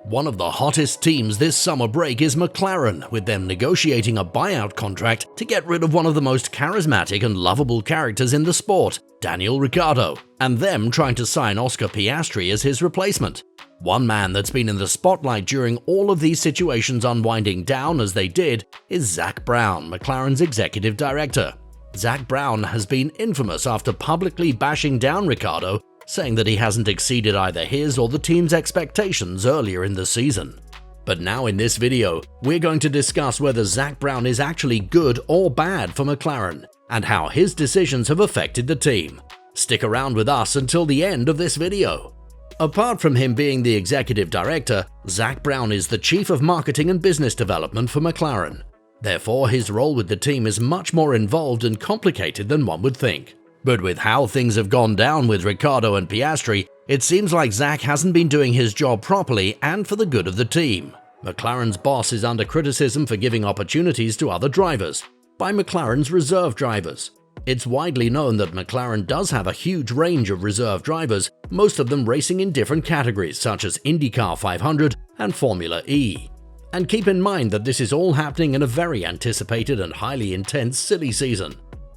One of the hottest teams this summer break is McLaren, with them negotiating a buyout contract to get rid of one of the most charismatic and lovable characters in the sport, Daniel Ricciardo, and them trying to sign Oscar Piastri as his replacement. One man that's been in the spotlight during all of these situations unwinding down as they did is Zak Brown, McLaren's executive director. Zak Brown has been infamous after publicly bashing down Ricciardo, saying that he hasn't exceeded either his or the team's expectations earlier in the season. But now in this video, we're going to discuss whether Zak Brown is actually good or bad for McLaren, and how his decisions have affected the team. Stick around with us until the end of this video. Apart from him being the executive director, Zak Brown is the chief of marketing and business development for McLaren. Therefore, his role with the team is much more involved and complicated than one would think. But with how things have gone down with Ricciardo and Piastri, it seems like Zak hasn't been doing his job properly and for the good of the team. McLaren's boss is under criticism for giving opportunities to other drivers, by McLaren's reserve drivers. It's widely known that McLaren does have a huge range of reserve drivers, most of them racing in different categories such as IndyCar 500 and Formula E. And keep in mind that this is all happening in a very anticipated and highly intense silly season.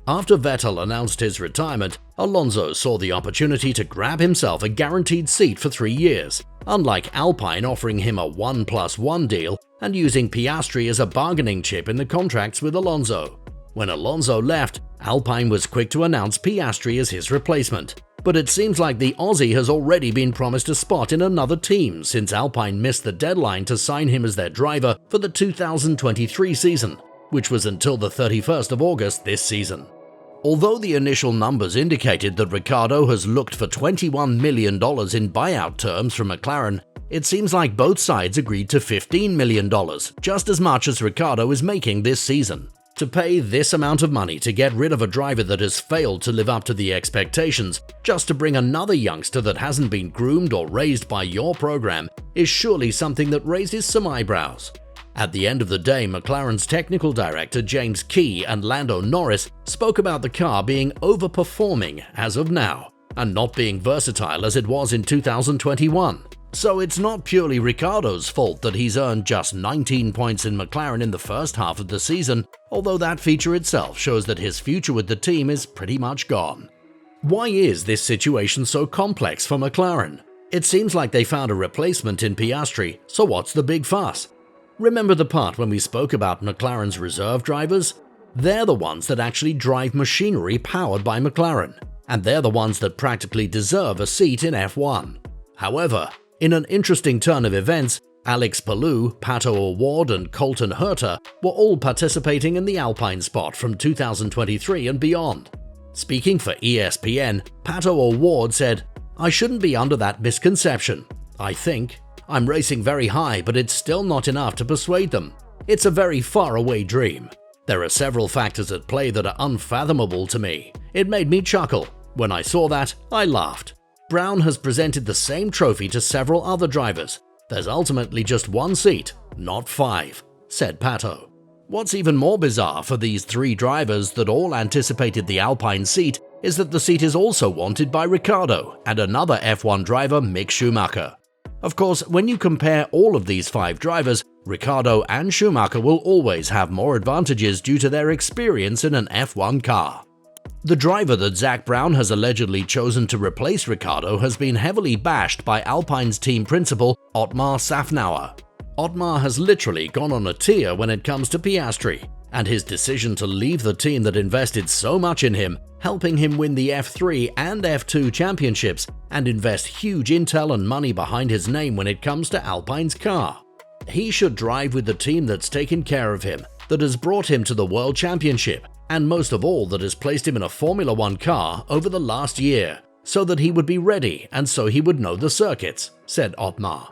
After Vettel announced his retirement, Alonso saw the opportunity to grab himself a guaranteed seat for 3 years, unlike Alpine offering him a 1+1 deal and using Piastri as a bargaining chip in the contracts with Alonso. When Alonso left, Alpine was quick to announce Piastri as his replacement, but it seems like the Aussie has already been promised a spot in another team since Alpine missed the deadline to sign him as their driver for the 2023 season, which was until the 31st of August this season. Although the initial numbers indicated that Ricciardo has looked for $21 million in buyout terms from McLaren, it seems like both sides agreed to $15 million, just as much as Ricciardo is making this season. To pay this amount of money to get rid of a driver that has failed to live up to the expectations, just to bring another youngster that hasn't been groomed or raised by your program, is surely something that raises some eyebrows. At the end of the day, McLaren's technical director James Key and Lando Norris spoke about the car being overperforming as of now, and not being versatile as it was in 2021. So it's not purely Ricciardo's fault that he's earned just 19 points in McLaren in the first half of the season, although that feature itself shows that his future with the team is pretty much gone. Why is this situation so complex for McLaren? It seems like they found a replacement in Piastri, so what's the big fuss? Remember the part when we spoke about McLaren's reserve drivers? They're the ones that actually drive machinery powered by McLaren, and they're the ones that practically deserve a seat in F1. However, in an interesting turn of events, Alex Palou, Pato O'Ward and Colton Herta were all participating in the Alpine spot from 2023 and beyond. Speaking for ESPN, Pato O'Ward said, "I shouldn't be under that misconception. I think I'm racing very high, but it's still not enough to persuade them. It's a very faraway dream. There are several factors at play that are unfathomable to me. It made me chuckle. When I saw that, I laughed." Brown has presented the same trophy to several other drivers. There's ultimately just one seat, not 5, said Pato. What's even more bizarre for these 3 drivers that all anticipated the Alpine seat is that the seat is also wanted by Ricciardo and another F1 driver, Mick Schumacher. Of course, when you compare all of these 5 drivers, Ricciardo and Schumacher will always have more advantages due to their experience in an F1 car. The driver that Zak Brown has allegedly chosen to replace Ricciardo has been heavily bashed by Alpine's team principal, Otmar Szafnauer. Otmar has literally gone on a tear when it comes to Piastri, and his decision to leave the team that invested so much in him, helping him win the F3 and F2 championships, and invest huge intel and money behind his name when it comes to Alpine's car. He should drive with the team that's taken care of him, that has brought him to the World Championship, and most of all that has placed him in a Formula 1 car over the last year, so that he would be ready and so he would know the circuits, said Otmar.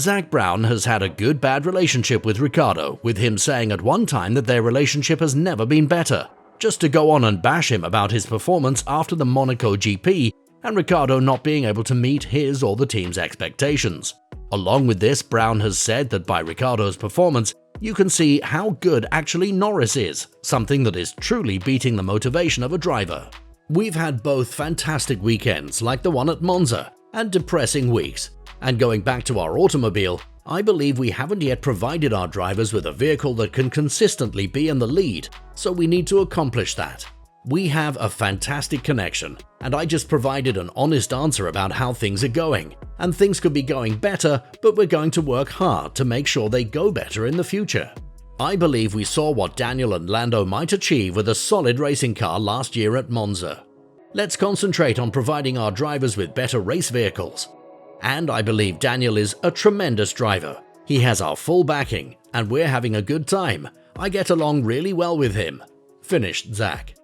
Zak Brown has had a good-bad relationship with Ricciardo, with him saying at one time that their relationship has never been better, just to go on and bash him about his performance after the Monaco GP and Ricciardo not being able to meet his or the team's expectations. Along with this, Brown has said that by Ricciardo's performance, you can see how good actually Norris is, something that is truly beating the motivation of a driver. We've had both fantastic weekends like the one at Monza, and depressing weeks. And going back to our automobile, I believe we haven't yet provided our drivers with a vehicle that can consistently be in the lead, so we need to accomplish that. We have a fantastic connection, and I just provided an honest answer about how things are going. And things could be going better, but we're going to work hard to make sure they go better in the future. I believe we saw what Daniel and Lando might achieve with a solid racing car last year at Monza. Let's concentrate on providing our drivers with better race vehicles. And I believe Daniel is a tremendous driver. He has our full backing, and we're having a good time. I get along really well with him," finished Zach.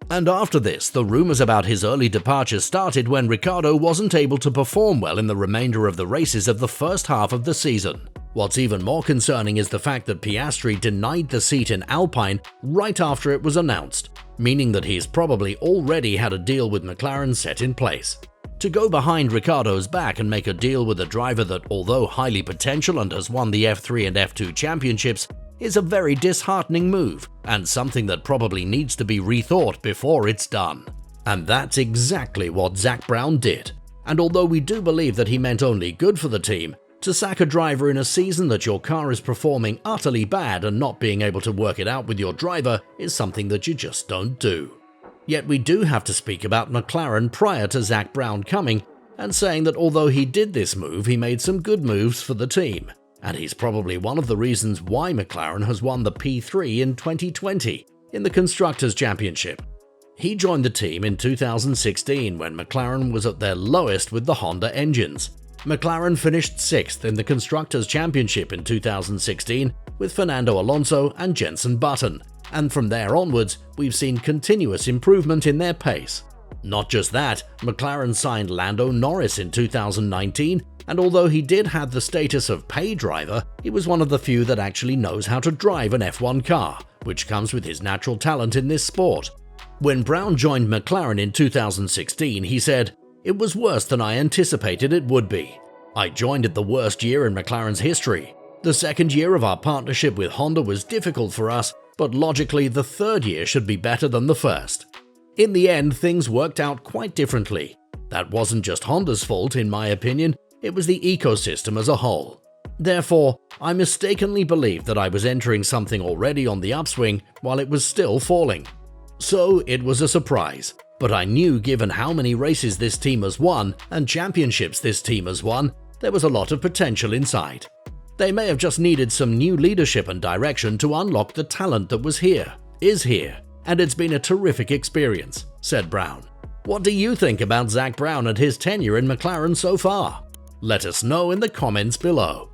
And after this, the rumors about his early departure started when Ricciardo wasn't able to perform well in the remainder of the races of the first half of the season. What's even more concerning is the fact that Piastri denied the seat in Alpine right after it was announced, meaning that he's probably already had a deal with McLaren set in place. To go behind Ricciardo's back and make a deal with a driver that, although highly potential and has won the F3 and F2 championships, is a very disheartening move and something that probably needs to be rethought before it's done. And that's exactly what Zak Brown did. And although we do believe that he meant only good for the team, to sack a driver in a season that your car is performing utterly bad and not being able to work it out with your driver is something that you just don't do. Yet we do have to speak about McLaren prior to Zak Brown coming and saying that although he did this move, he made some good moves for the team. And he's probably one of the reasons why McLaren has won the P3 in 2020 in the Constructors' Championship. He joined the team in 2016 when McLaren was at their lowest with the Honda engines. McLaren finished 6th in the Constructors' Championship in 2016 with Fernando Alonso and Jenson Button, and from there onwards, we've seen continuous improvement in their pace. Not just that, McLaren signed Lando Norris in 2019, and although he did have the status of pay driver, he was one of the few that actually knows how to drive an F1 car, which comes with his natural talent in this sport. When Brown joined McLaren in 2016, he said, "It was worse than I anticipated it would be. I joined at the worst year in McLaren's history. The second year of our partnership with Honda was difficult for us, but logically the third year should be better than the first." In the end, things worked out quite differently. That wasn't just Honda's fault, in my opinion, it was the ecosystem as a whole. Therefore, I mistakenly believed that I was entering something already on the upswing while it was still falling. So it was a surprise, but I knew given how many races this team has won and championships this team has won, there was a lot of potential inside. They may have just needed some new leadership and direction to unlock the talent that was here, is here, and it's been a terrific experience, said Brown. What do you think about Zak Brown and his tenure in McLaren so far? Let us know in the comments below.